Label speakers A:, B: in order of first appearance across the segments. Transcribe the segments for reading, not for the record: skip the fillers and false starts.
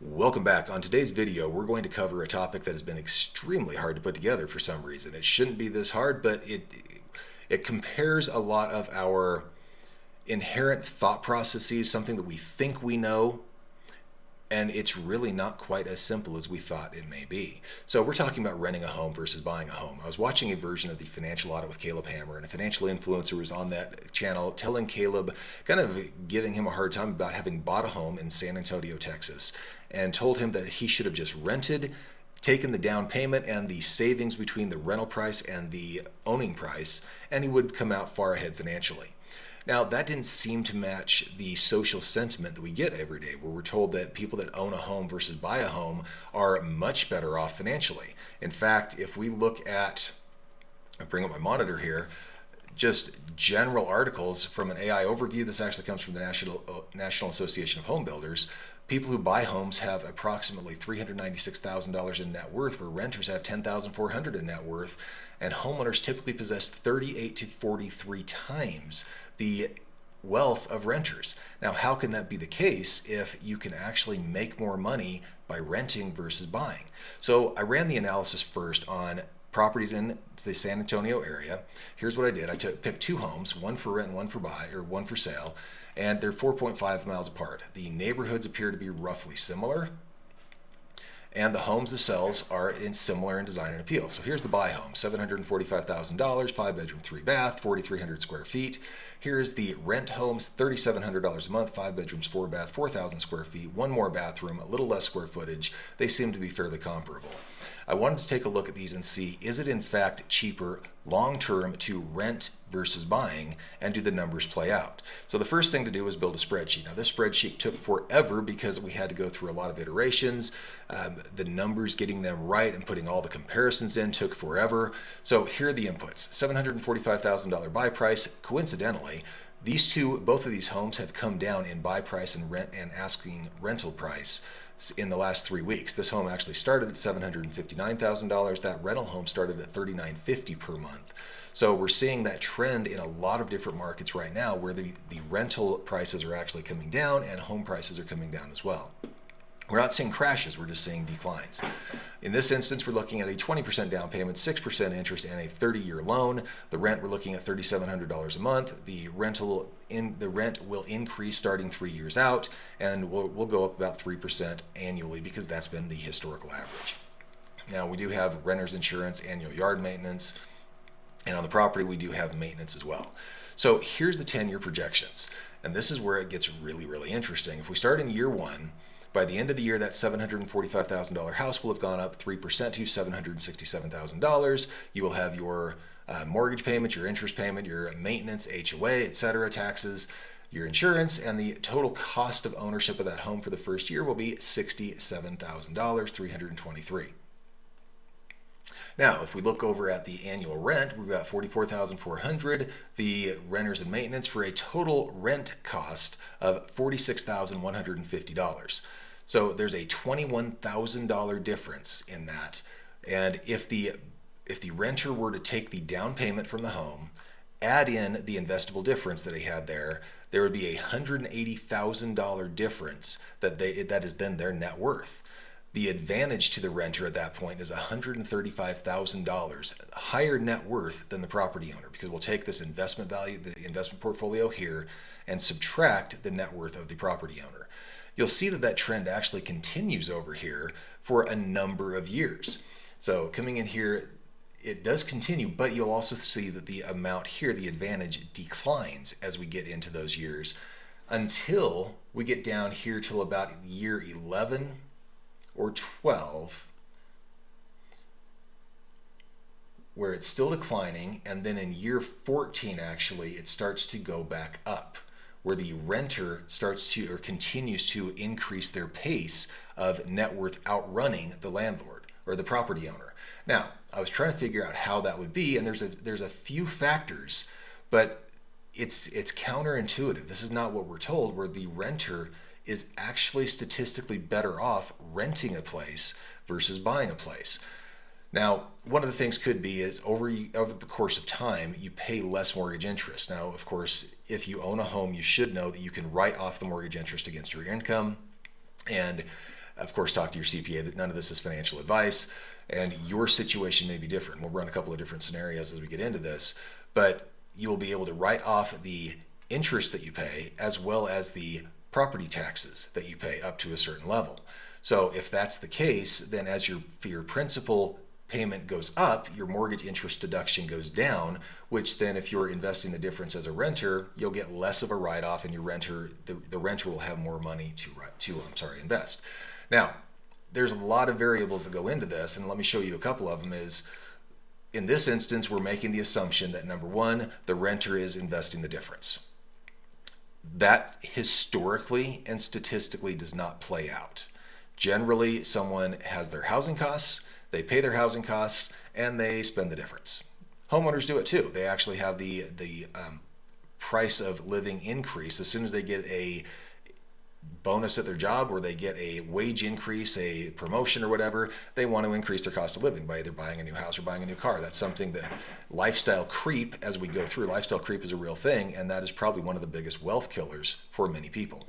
A: Welcome back. On today's video, we're going to cover a topic that has been extremely hard to put together for some reason. It shouldn't be this hard, but it compares a lot of our inherent thought processes, something that we think we know, and it's really not quite as simple as we thought it may be. So we're talking about renting a home versus buying a home. I was watching a version of the Financial Audit with Caleb Hammer, and a financial influencer was on that channel telling Caleb, kind of giving him a hard time about having bought a home in San Antonio, Texas, and told him that he should have just rented, taken the down payment and the savings between the rental price and the owning price, and he would come out far ahead financially. Now, that didn't seem to match the social sentiment that we get every day, where we're told that people that own a home versus buy a home are much better off financially. In fact, if we look at, I bring up my monitor here, just general articles from an AI overview, this actually comes from the National Association of Home Builders. People who buy homes have approximately $396,000 in net worth, where renters have $10,400 in net worth, and homeowners typically possess 38 to 43 times the wealth of renters. Now, how can that be the case if you can actually make more money by renting versus buying? So I ran the analysis first on properties in the San Antonio area. Here's what I did. I picked two homes, one for rent and one for buy, or one for sale, and they're 4.5 miles apart. The neighborhoods appear to be roughly similar, and the homes themselves are similar in design and appeal. So here's the buy home, $745,000, 5-bedroom, 3-bath, 4,300 square feet. Here's the rent homes, $3,700 a month, 5 bedrooms, 4-bath, 4,000 square feet, one more bathroom, a little less square footage. They seem to be fairly comparable. I wanted to take a look at these and see, is it in fact cheaper long-term to rent versus buying, and do the numbers play out? So the first thing to do was build a spreadsheet. Now this spreadsheet took forever because we had to go through a lot of iterations. The numbers, getting them right and putting all the comparisons in, took forever. So here are the inputs. $745,000 buy price. Coincidentally, both of these homes have come down in buy price and rent and asking rental price in the last 3 weeks. This home actually started at $759,000. That rental home started at $39.50 per month. So we're seeing that trend in a lot of different markets right now, where the rental prices are actually coming down and home prices are coming down as well. We're not seeing crashes, we're just seeing declines. In this instance, we're looking at a 20% down payment, 6% interest, and a 30-year loan. The rent, we're looking at $3,700 a month. The rent will increase starting 3 years out, and we'll go up about 3% annually, because that's been the historical average. Now, we do have renter's insurance, annual yard maintenance, and on the property, we do have maintenance as well. So here's the 10-year projections, and this is where it gets really, really interesting. If we start in year one, by the end of the year, that $745,000 house will have gone up 3% to $767,000. You will have your mortgage payment, your interest payment, your maintenance, HOA, etc., taxes, your insurance, and the total cost of ownership of that home for the first year will be $67,000, $323. Now, if we look over at the annual rent, we've got $44,400, the renters and maintenance, for a total rent cost of $46,150. So there's a $21,000 difference in that. And if the renter were to take the down payment from the home, add in the investable difference that he had there would be a $180,000 difference that is then their net worth. The advantage to the renter at that point is $135,000 higher net worth than the property owner, because we'll take this investment value, the investment portfolio here, and subtract the net worth of the property owner. You'll see that trend actually continues over here for a number of years. So coming in here, it does continue, but you'll also see that the amount here, the advantage, declines as we get into those years, until we get down here till about year 11 or 12, where it's still declining, and then in year 14 actually it starts to go back up, where the renter starts to, or continues to, increase their pace of net worth outrunning the landlord or the property owner. Now, I was trying to figure out how that would be, and there's a few factors, but it's counterintuitive. This is not what we're told, where the renter is actually statistically better off renting a place versus buying a place. Now, one of the things could be is over the course of time, you pay less mortgage interest. Now, of course, if you own a home, you should know that you can write off the mortgage interest against your income. And Of course, talk to your CPA. That none of this is financial advice, and your situation may be different. We'll run a couple of different scenarios as we get into this, but you'll be able to write off the interest that you pay as well as the property taxes that you pay up to a certain level. So if that's the case, then as your principal payment goes up, your mortgage interest deduction goes down, which then if you're investing the difference as a renter, you'll get less of a write-off, and the renter will have more money to invest. Now, there's a lot of variables that go into this, and let me show you a couple of them. Is in this instance, we're making the assumption that number one, the renter is investing the difference. That historically and statistically does not play out. Generally, someone has their housing costs, they pay their housing costs, and they spend the difference. Homeowners do it too. They actually have the price of living increase as soon as they get a bonus at their job, or they get a wage increase, a promotion or whatever. They want to increase their cost of living by either buying a new house or buying a new car. That's something that lifestyle creep, as we go through, lifestyle creep is a real thing, and that is probably one of the biggest wealth killers for many people.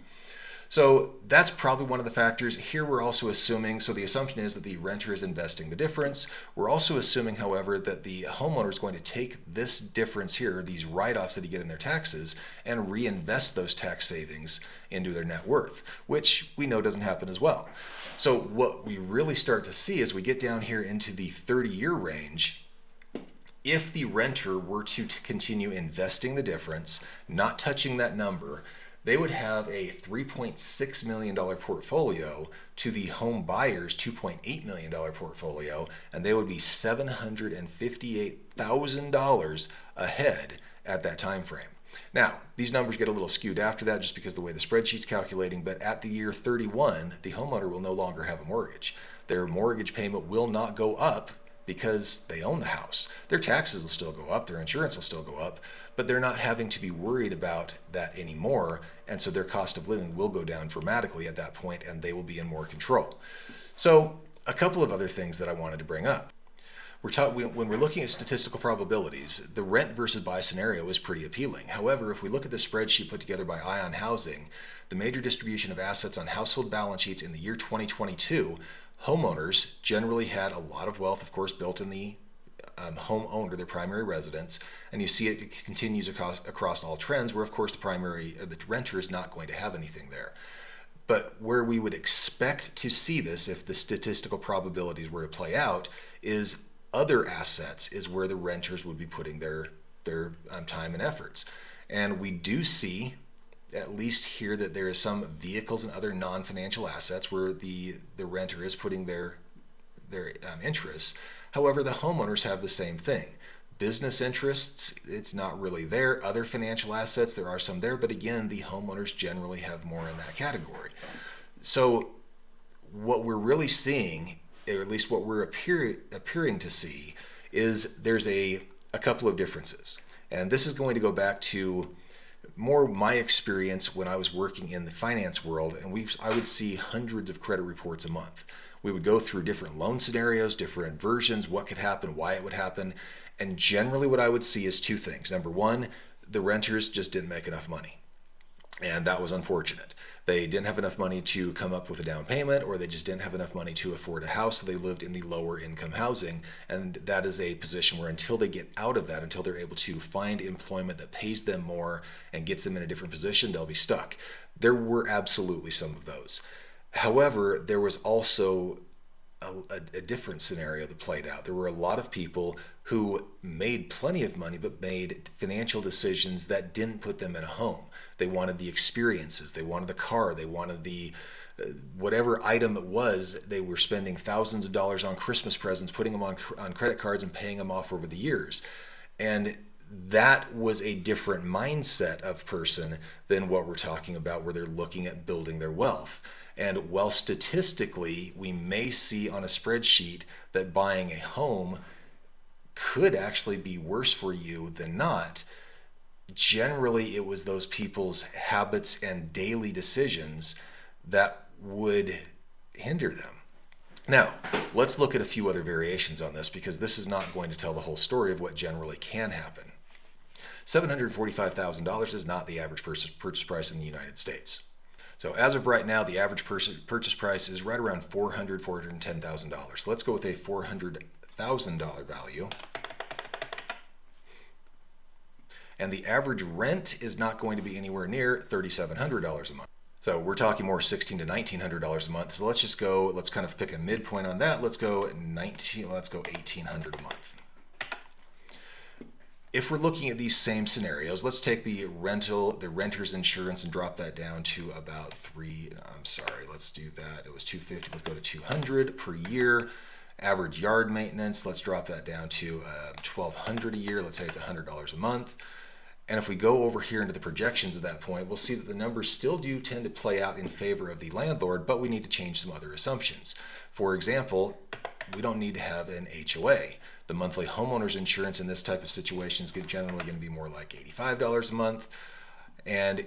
A: So that's probably one of the factors. Here we're also assuming, so the assumption is that the renter is investing the difference. We're also assuming, however, that the homeowner is going to take this difference here, these write-offs that they get in their taxes, and reinvest those tax savings into their net worth, which we know doesn't happen as well. So what we really start to see as we get down here into the 30-year range, if the renter were to continue investing the difference, not touching that number, they would have a $3.6 million portfolio to the home buyer's $2.8 million portfolio, and they would be $758,000 ahead at that time frame. Now, these numbers get a little skewed after that just because of the way the spreadsheet's calculating, but at the year 31, the homeowner will no longer have a mortgage. Their mortgage payment will not go up because they own the house. Their taxes will still go up, their insurance will still go up, but they're not having to be worried about that anymore, and so their cost of living will go down dramatically at that point, and they will be in more control. So a couple of other things that I wanted to bring up. When we're looking at statistical probabilities, the rent versus buy scenario is pretty appealing. However, if we look at the spreadsheet put together by Ion Housing, the major distribution of assets on household balance sheets in the year 2022, homeowners generally had a lot of wealth, of course, built in the homeowner, their primary residence, and you see it continues across all trends where, of course, the renter is not going to have anything there. But where we would expect to see this, if the statistical probabilities were to play out, is other assets is where the renters would be putting their time and efforts. And we do see, at least here, that there is some vehicles and other non-financial assets where the renter is putting their interests. However, the homeowners have the same thing. Business interests, it's not really there. Other financial assets, there are some there, but again, the homeowners generally have more in that category. So what we're really seeing, or at least what we're appearing to see, is there's a couple of differences. And this is going to go back to more my experience when I was working in the finance world, and I would see hundreds of credit reports a month. We would go through different loan scenarios, different versions, what could happen, why it would happen. And generally what I would see is two things. Number one, the renters just didn't make enough money. And that was unfortunate. They didn't have enough money to come up with a down payment, or they just didn't have enough money to afford a house, so they lived in the lower income housing. And that is a position where until they get out of that, until they're able to find employment that pays them more and gets them in a different position, they'll be stuck. There were absolutely some of those. However, there was also a different scenario that played out. There were a lot of people who made plenty of money but made financial decisions that didn't put them in a home. They wanted the experiences, they wanted the car, they wanted the whatever item it was. They were spending thousands of dollars on Christmas presents, putting them on credit cards and paying them off over the years. And that was a different mindset of person than what we're talking about, where they're looking at building their wealth. And while statistically we may see on a spreadsheet that buying a home could actually be worse for you than not, generally it was those people's habits and daily decisions that would hinder them. Now, let's look at a few other variations on this, because this is not going to tell the whole story of what generally can happen. $745,000 is not the average purchase price in the United States. So as of right now, the average purchase price is right around $410,000. So let's go with a $400,000 value. And the average rent is not going to be anywhere near $3,700 a month. So we're talking more $1,600 to $1,900 a month. So let's kind of pick a midpoint on that. Let's go $1,800 a month. If we're looking at these same scenarios, let's take the renter's insurance and drop that down to about let's do that. It was $250, let's go to $200 per year. Average yard maintenance, let's drop that down to $1,200 a year. Let's say it's $100 a month. And if we go over here into the projections at that point, we'll see that the numbers still do tend to play out in favor of the landlord, but we need to change some other assumptions. For example, we don't need to have an HOA. The monthly homeowner's insurance in this type of situation is generally going to be more like $85 a month. And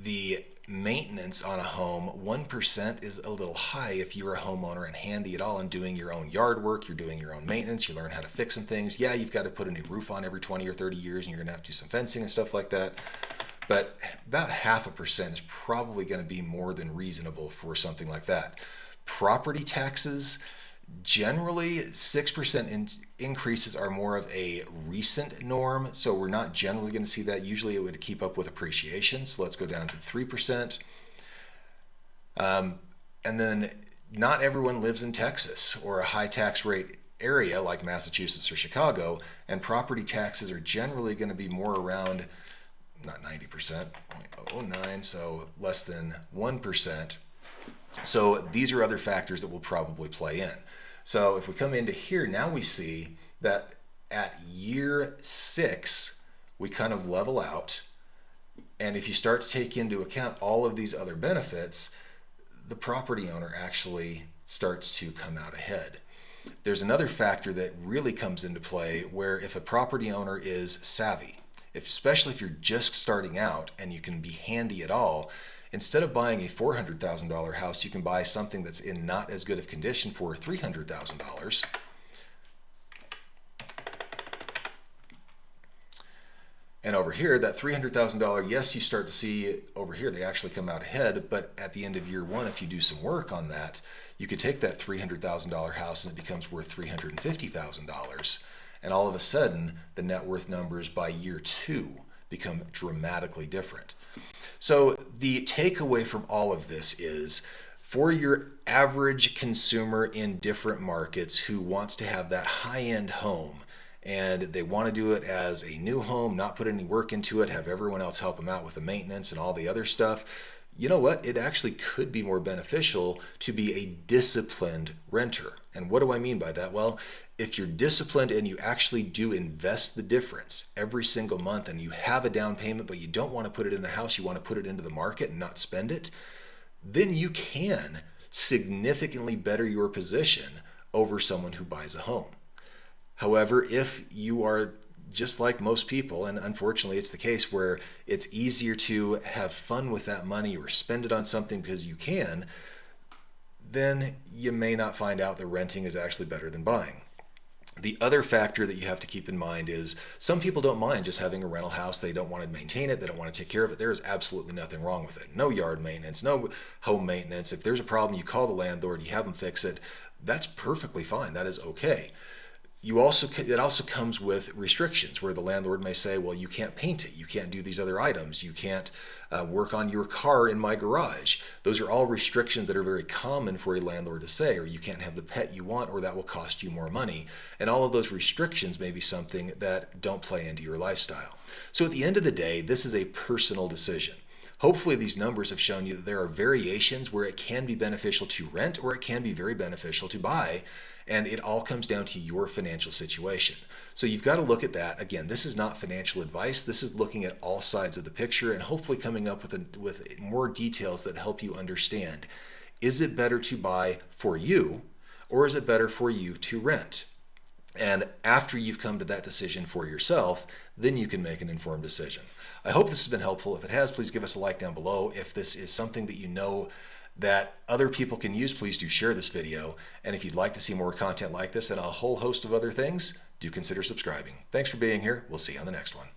A: the maintenance on a home, 1% is a little high if you're a homeowner and handy at all and doing your own yard work, you're doing your own maintenance, you learn how to fix some things. Yeah, you've got to put a new roof on every 20 or 30 years and you're going to have to do some fencing and stuff like that. But about 0.5% is probably going to be more than reasonable for something like that. Property taxes, generally 6% increases are more of a recent norm, so we're not generally going to see that. Usually it would keep up with appreciation, so let's go down to 3%. And then not everyone lives in Texas or a high tax rate area like Massachusetts or Chicago, and property taxes are generally going to be more around, not 90%, 0.09, so less than 1%. So these are other factors that will probably play in. So if we come into here, now we see that at year 6, we kind of level out. And if you start to take into account all of these other benefits, the property owner actually starts to come out ahead. There's another factor that really comes into play where if a property owner is savvy, especially if you're just starting out and you can be handy at all, instead of buying a $400,000 house, you can buy something that's in not as good of condition for $300,000. And over here, that $300,000, yes, you start to see over here, they actually come out ahead, but at the end of year 1, if you do some work on that, you could take that $300,000 house and it becomes worth $350,000. And all of a sudden, the net worth numbers by year 2 become dramatically different. So the takeaway from all of this is, for your average consumer in different markets who wants to have that high-end home, and they want to do it as a new home, not put any work into it, have everyone else help them out with the maintenance and all the other stuff, you know what? It actually could be more beneficial to be a disciplined renter. And what do I mean by that? Well, if you're disciplined and you actually do invest the difference every single month and you have a down payment, but you don't want to put it in the house, you want to put it into the market and not spend it, then you can significantly better your position over someone who buys a home. However, if you are just like most people, and unfortunately it's the case where it's easier to have fun with that money or spend it on something because you can, then you may not find out that renting is actually better than buying. The other factor that you have to keep in mind is some people don't mind just having a rental house. They don't want to maintain it. They don't want to take care of it. There is absolutely nothing wrong with it. No yard maintenance, no home maintenance. If there's a problem, you call the landlord, you have them fix it. That's perfectly fine. That is okay. It also comes with restrictions where the landlord may say, well, you can't paint it. You can't do these other items. You can't work on your car in my garage. Those are all restrictions that are very common for a landlord to say, or you can't have the pet you want, or that will cost you more money. And all of those restrictions may be something that don't play into your lifestyle. So at the end of the day, this is a personal decision. Hopefully these numbers have shown you that there are variations where it can be beneficial to rent or it can be very beneficial to buy. And it all comes down to your financial situation. So you've got to look at that. Again, this is not financial advice. This is looking at all sides of the picture and hopefully coming up with more details that help you understand. Is it better to buy for you, or is it better for you to rent? And after you've come to that decision for yourself, then you can make an informed decision. I hope this has been helpful. If it has, please give us a like down below. If this is something that you know that other people can use, please do share this video. And if you'd like to see more content like this and a whole host of other things, do consider subscribing. Thanks for being here. We'll see you on the next one.